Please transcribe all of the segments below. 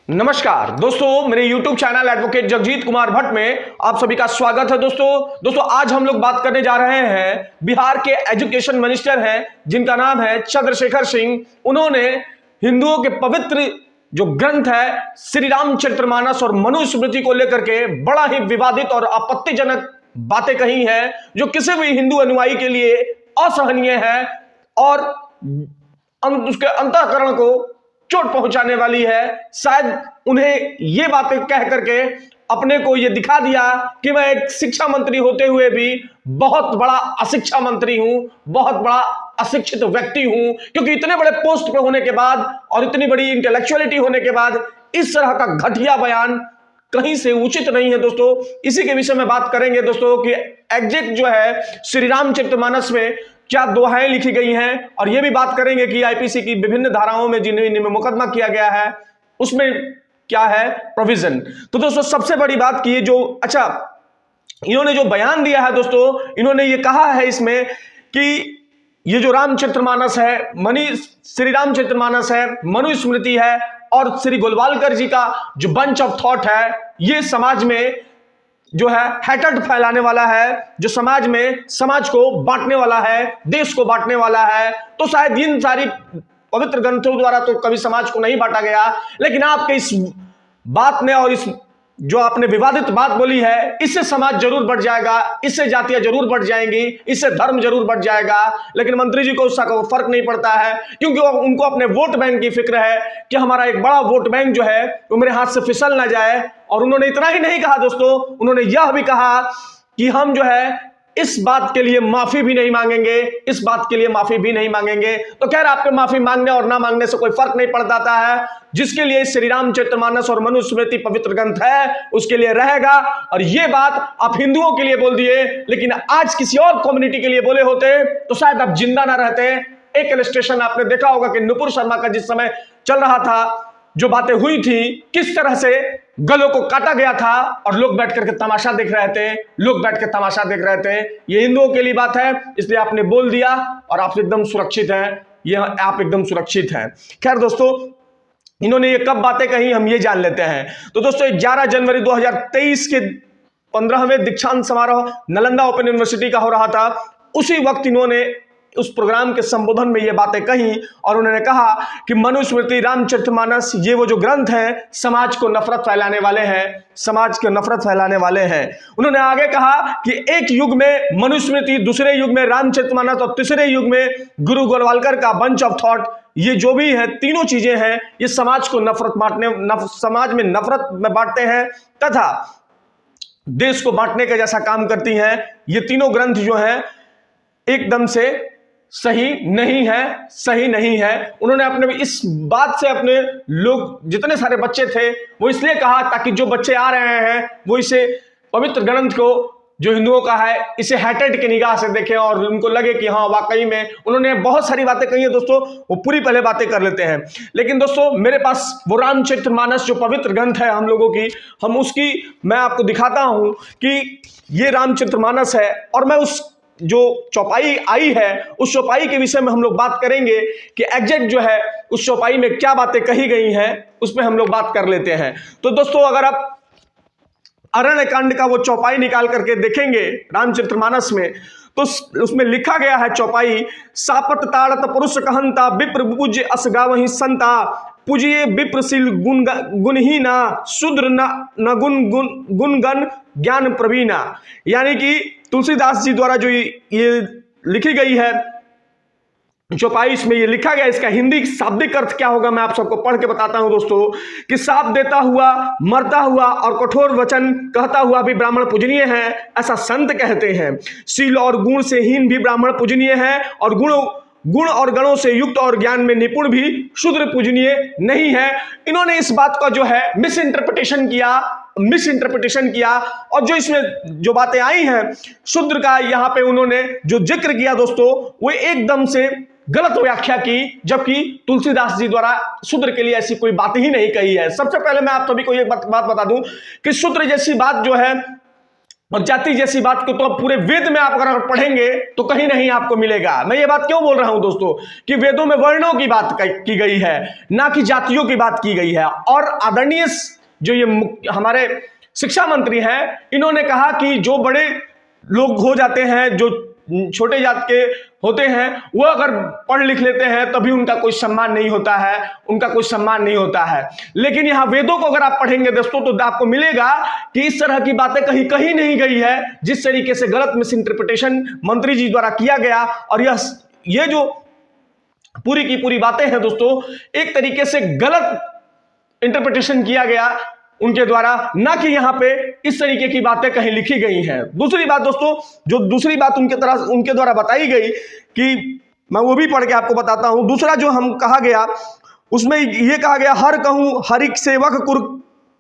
नमस्कार दोस्तों, मेरे YouTube channel advocate Jagjit Kumar Bhatt में आप सभी का स्वागत है। दोस्तों आज हम लोग बात करने जा रहे हैं बिहार के एजुकेशन मिनिस्टर हैं जिनका नाम है चंद्रशेखर सिंह। उन्होंने हिंदुओं के पवित्र जो ग्रंथ है श्री रामचरितमानस और मनुस्मृति को लेकर के बड़ा ही विवादित और आपत्तिजनक बातें कही हैं जो किसी भी हिंदू अनुयायी के लिए असहनीय है और उसके अंतःकरण को चोट पहुंचाने वाली है। शायद उन्हें ये बातें कह करके अपने को ये दिखा दिया कि मैं एक शिक्षा मंत्री होते हुए भी बहुत बड़ा अशिक्षा मंत्री हूं, बहुत बड़ा अशिक्षित व्यक्ति हूं, क्योंकि इतने बड़े पोस्ट पे होने के बाद और इतनी बड़ी इंटेलेक्चुअलिटी होने के बाद इस तरह का घटिया बयान कहीं से उचित नहीं है। दोस्तों इसी के विषय में बात करेंगे दोस्तों कि एग्जैक्ट जो है श्री रामचरितमानस में क्या दोहाएं लिखी गई हैं, और यह भी बात करेंगे कि आईपीसी की विभिन्न धाराओं में जिन्हें मुकदमा किया गया है उसमें क्या है प्रोविजन। तो दोस्तों सबसे बड़ी बात की जो इन्होंने जो बयान दिया है दोस्तों, इन्होंने ये कहा है इसमें कि ये जो रामचरितमानस है श्री रामचरितमानस है, मनुस्मृति है और श्री गोलवालकर जी का जो बंच ऑफ थॉट है, ये समाज में जो है हैटर्ड फैलाने वाला है, जो समाज को बांटने वाला है, देश को बांटने वाला है। तो शायद इन सारी पवित्र ग्रंथों द्वारा तो कभी समाज को नहीं बांटा गया, लेकिन आपके इस बात ने और इस जो आपने विवादित बात बोली है, इससे समाज जरूर बढ़ जाएगा, इससे जातियां जरूर बढ़ जाएंगी, इससे धर्म जरूर बढ़ जाएगा। लेकिन मंत्री जी को उसका फर्क नहीं पड़ता है, क्योंकि उनको अपने वोट बैंक की फिक्र है कि हमारा एक बड़ा वोट बैंक जो है वो मेरे हाथ से फिसल ना जाए। और उन्होंने इतना ही नहीं कहा दोस्तों, उन्होंने यह भी कहा कि हम जो है इस बात के लिए माफी भी नहीं मांगेंगे, इस बात के लिए माफी भी नहीं मांगेंगे। तो खैर आपके माफी मांगने और ना मांगने से कोई फर्क नहीं पड़ता है। जिसके लिए श्री रामचरितमानस और मनुस्मृति पवित्र ग्रंथ है उसके लिए रहेगा। और ये बात आप हिंदुओं के लिए बोल दिए, लेकिन आज किसी और कम्युनिटी के लिए बोले होते तो शायद आप जिंदा ना रहते। एक इलस्ट्रेशन आपने देखा होगा कि नुपुर शर्मा का जिस समय चल रहा था, जो बातें हुई थी, किस तरह से गलों को काटा गया था और लोग बैठ करके तमाशा देख रहे थे। ये हिंदुओं के लिए बात है, इसलिए आपने बोल दिया और आप एकदम सुरक्षित हैं, आप एकदम सुरक्षित हैं। खैर दोस्तों, इन्होंने ये कब बातें कही हम ये जान लेते हैं। तो दोस्तों 11 जनवरी 2023 के 15वें दीक्षांत समारोह नालंदा ओपन यूनिवर्सिटी का हो रहा था। उसी वक्त इन्होंने उस प्रोग्राम के संबोधन में ये बातें कही और उन्होंने कहा कि मनुस्मृति, रामचरितमानस, ये वो जो ग्रंथ हैं समाज को नफरत फैलाने वाले हैं। उन्होंने आगे कहा कि एक युग में मनुस्मृति, दूसरे युग में रामचरितमानस और तीसरे युग में गुरु गोलवालकर का बंच ऑफ थॉट, ये जो भी है तीनों चीजें हैं, ये समाज को समाज में नफरत में बांटते हैं तथा देश को बांटने का जैसा काम करती हैं। ये तीनों ग्रंथ जो हैं एकदम से सही नहीं है। उन्होंने अपने इस बात से अपने लोग जितने सारे बच्चे थे वो इसलिए कहा ताकि जो बच्चे आ रहे हैं वो इसे पवित्र ग्रंथ को जो हिंदुओं का है इसे हैटेड की निगाह से देखें और उनको लगे कि हाँ वाकई में। उन्होंने बहुत सारी बातें कही है दोस्तों, वो पूरी पहले बातें कर लेते हैं। लेकिन दोस्तों मेरे पास वो रामचरितमानस जो पवित्र ग्रंथ है हम लोगों की, मैं आपको दिखाता हूं कि ये रामचरितमानस है और मैं उस जो चौपाई आई है उस चौपाई के विषय में हम लोग बात करेंगे कि एग्जैक्ट जो है उस चौपाई में क्या बातें कही गई हैं, उस पर हम लोग बात कर लेते हैं। तो दोस्तों अगर आप अरण्य कांड का वो चौपाई निकाल करके देखेंगे रामचरितमानस में, तो उसमें लिखा गया है चौपाई, सापत ताड़त पुरुष कहंता विप्र पूज्य अस गावहि संता, पूजिए विप्रशील गुणहीना शूद्र न गुणगण ज्ञान प्रवीणा। यानी कि तुलसीदास जी द्वारा जो ये लिखी गई है चौपाई, इसमें ये लिखा गया, इसका हिंदी शाब्दिक अर्थ क्या होगा मैं आप सबको पढ़ के बताता हूं दोस्तों कि साप देता हुआ, मरता हुआ और कठोर वचन कहता हुआ भी ब्राह्मण पूजनीय है, ऐसा संत कहते हैं। शील और गुण से हीन भी ब्राह्मण पूजनीय है और गुण और गणों से युक्त और ज्ञान में निपुण भी शूद्र पूजनीय नहीं है। इन्होंने इस बात का जो है मिस इंटरप्रिटेशन किया और जो इसमें जो बातें आई हैं शूद्र का, यहाँ पे उन्होंने जो जिक्र किया दोस्तों वो एकदम से गलत व्याख्या की, जबकि तुलसीदास जी द्वारा शूद्र के लिए ऐसी कोई बात ही नहीं कही है। सबसे पहले मैं आप सभी को एक बात बता दूं कि शूद्र जैसी बात जो है और जाति जैसी बात को तो अब पूरे वेद में आप अगर पढ़ेंगे तो कहीं नहीं आपको मिलेगा। मैं ये बात क्यों बोल रहा हूं दोस्तों कि वेदों में वर्णों की बात की गई है, ना कि जातियों की बात की गई है। और आदरणीय जो ये हमारे शिक्षा मंत्री हैं, इन्होंने कहा कि जो बड़े लोग हो जाते हैं, जो छोटे जात के होते हैं, वो अगर पढ़ लिख लेते हैं तभी उनका कोई सम्मान नहीं होता है, उनका कोई सम्मान नहीं होता है। लेकिन यहां वेदों को अगर आप पढ़ेंगे दोस्तों तो आपको मिलेगा कि इस तरह की बातें कहीं कहीं नहीं गई है, जिस तरीके से गलत मिस इंटरप्रिटेशन मंत्री जी द्वारा किया गया। और ये जो पूरी की पूरी बातें हैं दोस्तों, एक तरीके से गलत इंटरप्रिटेशन किया गया उनके द्वारा, ना कि यहां पे इस तरीके की बातें कहीं लिखी गई हैं। दूसरी बात दोस्तों, जो दूसरी बात उनके द्वारा बताई गई कि मैं वो भी पढ़ के आपको बताता हूं। दूसरा जो हम कहा गया उसमें ये कहा गया, हर कहूं हरिक सेवक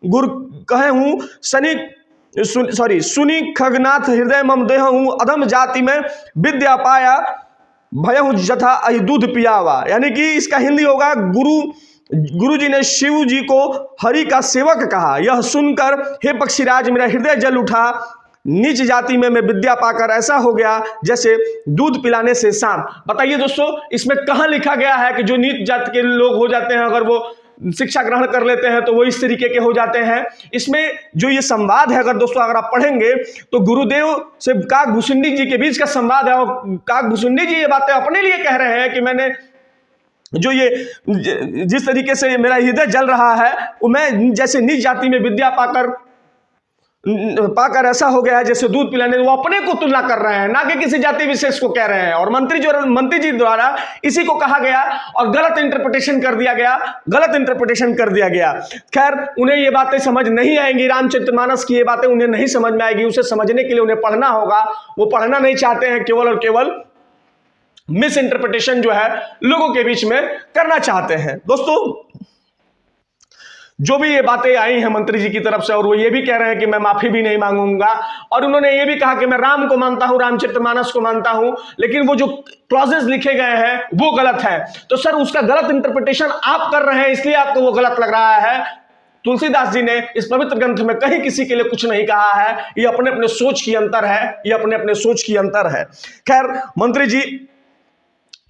गुर कहे हूं सुनी खगनाथ हृदय मम देह हूं, अधम जाति में विद्या पाया भय हूं जथा अहि दूध पियावा। यानी कि इसका हिंदी होगा, गुरु जी ने शिव जी को हरि का सेवक कहा। यह सुनकर हे पक्षीराज मेरा हृदय जल उठा, नीच जाति में मैं विद्या पाकर ऐसा हो गया जैसे दूध पिलाने से सांप। बताइए दोस्तों, इसमें कहां लिखा गया है कि जो नीच जाति के लोग हो जाते हैं, अगर वो शिक्षा ग्रहण कर लेते हैं तो वो इस तरीके के हो जाते हैं? इसमें जो ये संवाद है, अगर दोस्तों अगर आप पढ़ेंगे तो गुरुदेव से काकभूषुंडी जी के बीच का संवाद है। और काकभूषुंडी जी ये बातें अपने लिए कह रहे हैं कि मैंने जो ये जिस तरीके से मेरा हृदय जल रहा है, वो मैं जैसे नीच जाति में विद्या पाकर ऐसा हो गया है जैसे दूध पिलाने, वो अपने को तुलना कर रहे हैं, ना कि किसी जाति विशेष को कह रहे हैं। और मंत्री जी द्वारा इसी को कहा गया और गलत इंटरप्रिटेशन कर दिया गया। खैर, उन्हें ये बातें समझ नहीं आएंगी, रामचरितमानस की ये बातें उन्हें नहीं समझ में आएगी। उसे समझने के लिए उन्हें पढ़ना होगा, वो पढ़ना नहीं चाहते हैं, केवल और केवल मिस इंटरप्रिटेशन जो है लोगों के बीच में करना चाहते हैं। दोस्तों, जो भी ये बातें आई हैं मंत्री जी की तरफ से, और वो ये भी कह रहे हैं कि मैं माफी भी नहीं मांगूंगा, और उन्होंने ये भी कहा कि मैं राम को मानता हूं, रामचरितमानस को मानता हूं, लेकिन वो जो क्लॉजेस लिखे गए हैं वो गलत है। तो सर, उसका गलत इंटरप्रिटेशन आप कर रहे हैं, इसलिए आपको वो गलत लग रहा है। तुलसीदास जी ने इस पवित्र ग्रंथ में कहीं किसी के लिए कुछ नहीं कहा है। ये अपने अपने सोच की अंतर है, ये अपने अपने सोच की अंतर है। खैर, मंत्री जी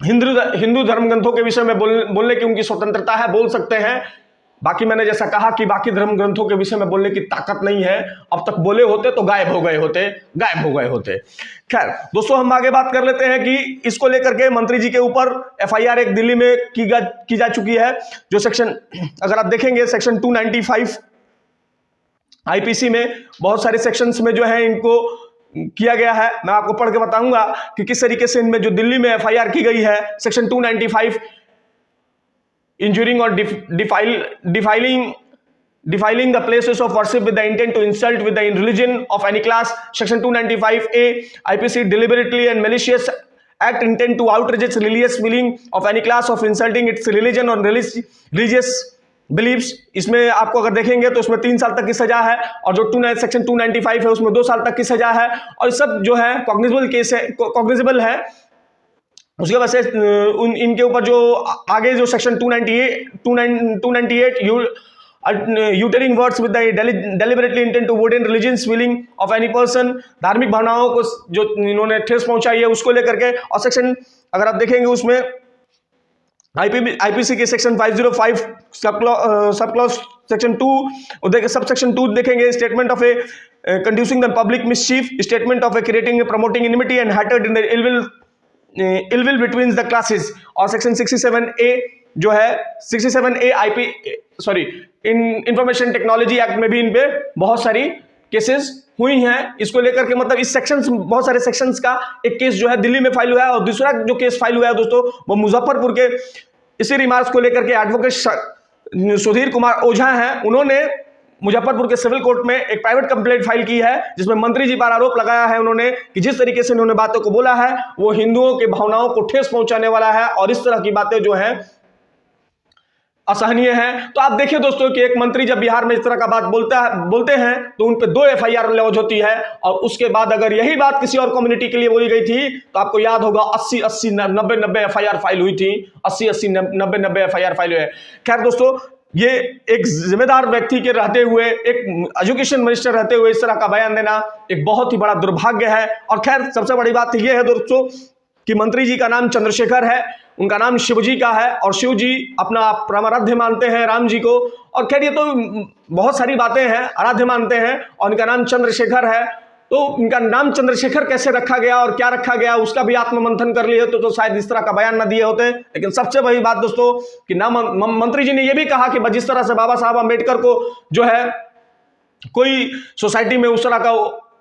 हिंदू धर्म ग्रंथों के विषय में बोलने की उनकी स्वतंत्रता है, बोल सकते हैं। बाकी मैंने जैसा कहा कि बाकी धर्म ग्रंथों के विषय में बोलने की ताकत नहीं है। अब तक बोले होते तो गायब हो गए होते। खैर दोस्तों, हम आगे बात कर लेते हैं कि इसको लेकर के मंत्री जी के ऊपर एफआईआर एक दिल्ली में की जा चुकी है। जो सेक्शन, अगर आप देखेंगे, सेक्शन 295 आईपीसी में बहुत सारे सेक्शंस में जो है इनको किया गया है। मैं आपको पढ़ के बताऊंगा कि किस तरीके से इनमें जो दिल्ली में एफआईआर की गई है। सेक्शन 295, इंजुरिंग और defiling the places of worship with the intent to insult with the religion of any class. Section 295A IPC, deliberately and malicious act intent to outrage religious feeling of any class of insulting its religion or religious believes. इसमें आपको अगर देखेंगे तो इसमें 3 साल तक की सजा है, और जो सेक्शन 295 है उसमें 2 साल तक की सजा है। और सब जो है कॉग्निजेबल है। उसके बाद से इनके ऊपर जो आगे जो section 298 uttering words with the deliberately intent to wound in religious feeling of any person, धार्मिक भावनाओं को जो इन्होंने ठेस पहुंचाई है उसको लेकर के। और सेक्शन अगर आप देखेंगे उसमें आईपीसी के section 505 subclause section 2 sub section 2 देखेंगे, statement of a conducing the public mischief, statement of a creating promoting enmity and hatred in the ill will between the classes. और सेक्शन 67A जो है 67A information technology act में भी इन पे बहुत सारी cases हुई हैं। इसको लेकर के मतलब इस सेक्शंस, बहुत सारे सेक्शंस का एक केस जो है दिल्ली में फाइल हुआ है। और दूसरा जो केस फाइल हुआ है दोस्तों, वो मुजफ्फरपुर के इसी रिमार्क्स को लेकर के एडवोकेट सुधीर कुमार ओझा हैं। उन्होंने मुजफ्फरपुर के सिविल कोर्ट में एक प्राइवेट कंप्लेंट फाइल की है, जिसमें मंत्री जी पर आरोप लगाया है उन्होंने कि जिस तरीके से उन्होंने बातों को बोला है वो हिंदुओं के भावनाओं को ठेस पहुंचाने वाला है, और इस तरह की बातें जो है असहनीय है। तो आप देखिए दोस्तों कि एक मंत्री जब बिहार में इस तरह का बात बोलते हैं तो उन पे 2 एफआईआर लॉन्च होती है। और उसके बाद अगर यही बात किसी और कम्युनिटी के लिए बोली गई थी तो आपको याद होगा 80-90 एफआईआर फाइल हुई थी। 80-90 एफआईआर फाइल हुई है। खैर दोस्तों, ये एक जिम्मेदार व्यक्ति के रहते हुए, एक एजुकेशन मिनिस्टर रहते हुए इस तरह का बयान देना एक बहुत ही बड़ा दुर्भाग्य है। और खैर सबसे बड़ी बात यह है दोस्तों कि मंत्री जी का नाम चंद्रशेखर है, उनका नाम शिव जी का है और शिव जी अपना परमाराध्य मानते हैं राम जी को। और खैर ये तो बहुत सारी बातें हैं, आराध्य मानते हैं और उनका नाम चंद्रशेखर है। तो उनका नाम चंद्रशेखर कैसे रखा गया और क्या रखा गया उसका भी आत्ममंथन कर लिए तो शायद इस तरह का बयान ना दिए होते। लेकिन सबसे बड़ी बात दोस्तों कि ना मंत्री जी ने यह भी कहा कि जिस तरह से बाबा साहब अम्बेडकर को जो है कोई सोसाइटी में उस तरह का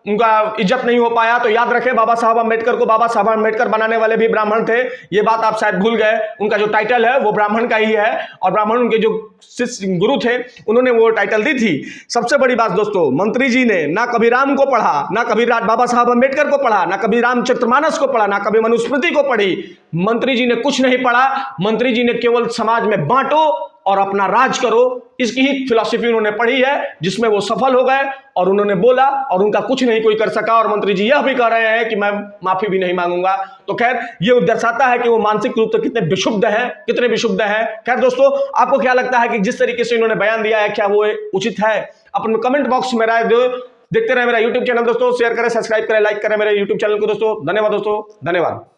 उनका इज्जत नहीं हो पाया, तो याद रखें बाबा साहब अम्बेडकर को बाबा साहब अम्बेडकर बनाने वाले भी ब्राह्मण थे। ये बात आप शायद भूल गए। उनका जो टाइटल है वो ब्राह्मण का ही है और ब्राह्मण उनके जो शिष्य गुरु थे उन्होंने वो टाइटल दी थी। सबसे बड़ी बात दोस्तों, मंत्री जी ने ना कभी राम को पढ़ा, ना कभी बाबा साहब अम्बेडकर को पढ़ा, ना कभी रामचरितमानस को पढ़ा, ना कभी मनुस्मृति को पढ़ी। मंत्री जी ने कुछ नहीं पढ़ा। मंत्री जी ने केवल समाज में बांटो और अपना राज करो, इसकी ही फिलॉसफी उन्होंने पढ़ी है, जिसमें वो सफल हो गए और उन्होंने बोला और उनका कुछ नहीं कोई कर सका। और मंत्री जी यह भी कह रहे हैं कि मैं माफी भी नहीं मांगूंगा। तो खैर ये दर्शाता है कि वो मानसिक रूप से कितने विशुद्ध हैं, कितने विशुद्ध हैं। खैर दोस्तों, आपको क्या लगता है कि जिस तरीके से इन्होंने बयान दिया है क्या वो उचित है? अपन कमेंट बॉक्स में राय दो। देखते रहे मेरा यूट्यूब चैनल दोस्तों, शेयर करें, सब्सक्राइब करें, लाइक करें मेरे यूट्यूब चैनल को दोस्तों। धन्यवाद दोस्तों, धन्यवाद।